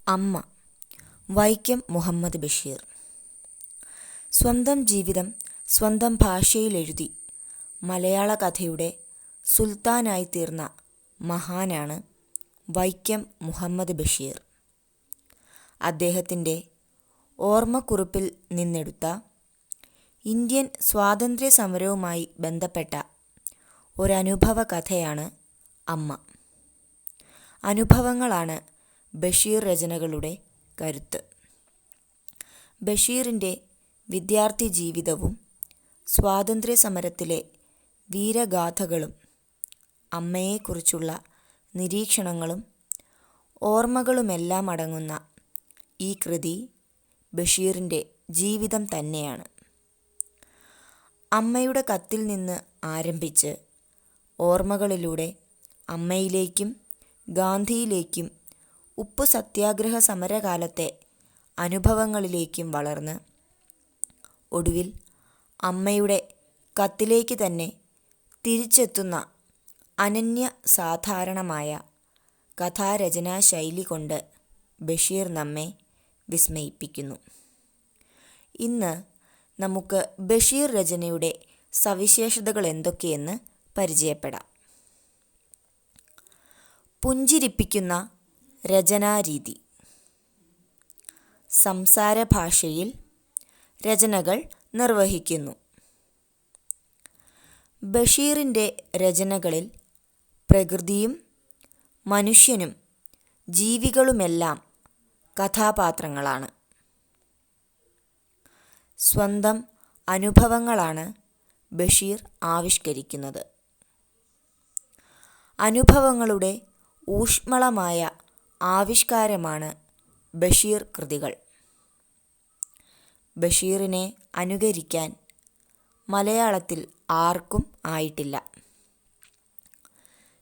അമ്മ. വൈക്കം മുഹമ്മദ് ബഷീർ. സ്വന്തം ജീവിതം സ്വന്തം ഭാഷയിലെഴുതി മലയാള കഥയുടെ സുൽത്താനായിത്തീർന്ന മഹാനാണ് വൈക്കം മുഹമ്മദ് ബഷീർ. അദ്ദേഹത്തിൻ്റെ ഓർമ്മക്കുറിപ്പിൽ നിന്നെടുത്ത ഇന്ത്യൻ സ്വാതന്ത്ര്യ സമരവുമായി ബന്ധപ്പെട്ട ഒരനുഭവ കഥയാണ് അമ്മ. അനുഭവങ്ങളാണ് ബഷീർ രചനകളുടെ കരുത്ത്. ബഷീറിൻ്റെ വിദ്യാർത്ഥി ജീവിതവും സ്വാതന്ത്ര്യ സമരത്തിലെ വീരഗാഥകളും അമ്മയെക്കുറിച്ചുള്ള നിരീക്ഷണങ്ങളും ഓർമ്മകളുമെല്ലാം അടങ്ങുന്ന ഈ കൃതി ബഷീറിൻ്റെ ജീവിതം തന്നെയാണ്. അമ്മയുടെ കത്തിൽ നിന്ന് ആരംഭിച്ച് ഓർമ്മകളിലൂടെ അമ്മയിലേക്കും ഗാന്ധിയിലേക്കും ഉപ്പു സത്യാഗ്രഹ സമരകാലത്തെ അനുഭവങ്ങളിലേക്കും വളർന്ന് ഒടുവിൽ അമ്മയുടെ കത്തിലേക്ക് തന്നെ തിരിച്ചെത്തുന്ന അനന്യ സാധാരണമായ കഥാരചനാ ശൈലി കൊണ്ട് ബഷീർ നമ്മെ വിസ്മയിപ്പിക്കുന്നു. ഇന്ന് നമുക്ക് ബഷീർ രചനയുടെ സവിശേഷതകൾ എന്തൊക്കെയെന്ന് പരിചയപ്പെടാം. പുഞ്ചിരിപ്പിക്കുന്ന രചനാരീതി. സംസാര ഭാഷയിൽ രചനകൾ നിർവഹിക്കുന്നു. ബഷീറിൻ്റെ രചനകളിൽ പ്രകൃതിയും മനുഷ്യനും ജീവികളുമെല്ലാം കഥാപാത്രങ്ങളാണ്. സ്വന്തം അനുഭവങ്ങളാണ് ബഷീർ ആവിഷ്കരിക്കുന്നത്. അനുഭവങ്ങളുടെ ഊഷ്മളമായ ആവിഷ്കാരമാണ് ബഷീർ കൃതികൾ. ബഷീറിനെ അനുകരിക്കാൻ മലയാളത്തിൽ ആർക്കും ആയിട്ടില്ല.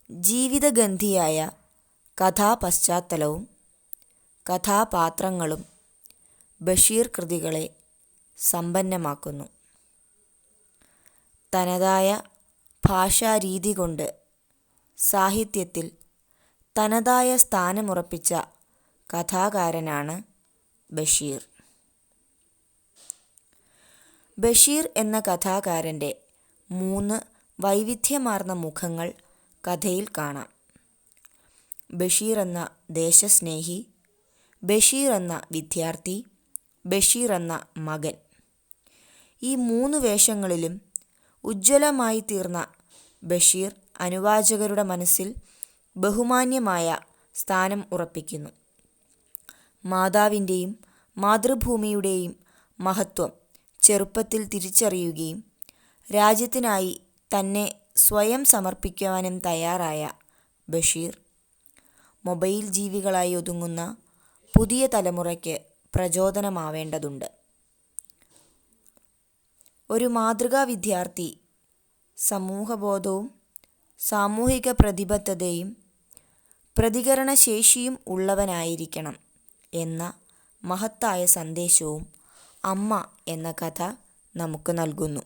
ജീവിതഗന്ധിയായ കഥാപശ്ചാത്തലവും കഥാപാത്രങ്ങളും ബഷീർ കൃതികളെ സമ്പന്നമാക്കുന്നു. തനതായ ഭാഷാരീതി കൊണ്ട് സാഹിത്യത്തിൽ തനതായ സ്ഥാനമുറപ്പിച്ച കഥാകാരനാണ് ബഷീർ. ബഷീർ എന്ന കഥാകാരൻ്റെ 3 വൈവിധ്യമാർന്ന മുഖങ്ങൾ കഥയിൽ കാണാം. ബഷീർ എന്ന ദേശസ്നേഹി, ബഷീർ എന്ന വിദ്യാർത്ഥി, ബഷീർ എന്ന മകൻ. ഈ 3 വേഷങ്ങളിലും ഉജ്ജ്വലമായി തീർന്ന ബഷീർ അനുവാചകരുടെ മനസ്സിൽ ബഹുമാന്യമായ സ്ഥാനം ഉറപ്പിക്കുന്നു. മാതാവിൻ്റെയും മാതൃഭൂമിയുടെയും മഹത്വം ചെറുപ്പത്തിൽ തിരിച്ചറിയുകയും രാജ്യത്തിനായി തന്നെ സ്വയം സമർപ്പിക്കുവാനും തയ്യാറായ ബഷീർ മൊബൈൽ ജീവികളായി ഒതുങ്ങുന്ന പുതിയ തലമുറയ്ക്ക് പ്രചോദനമാവേണ്ടതുണ്ട്. ഒരു മാതൃകാ വിദ്യാർത്ഥി സമൂഹബോധവും സാമൂഹിക പ്രതിബദ്ധതയും പ്രതികരണശേഷിയും ഉള്ളവനായിരിക്കണം എന്ന മഹത്തായ സന്ദേശവും അമ്മ എന്ന കഥ നമുക്ക് നൽകുന്നു.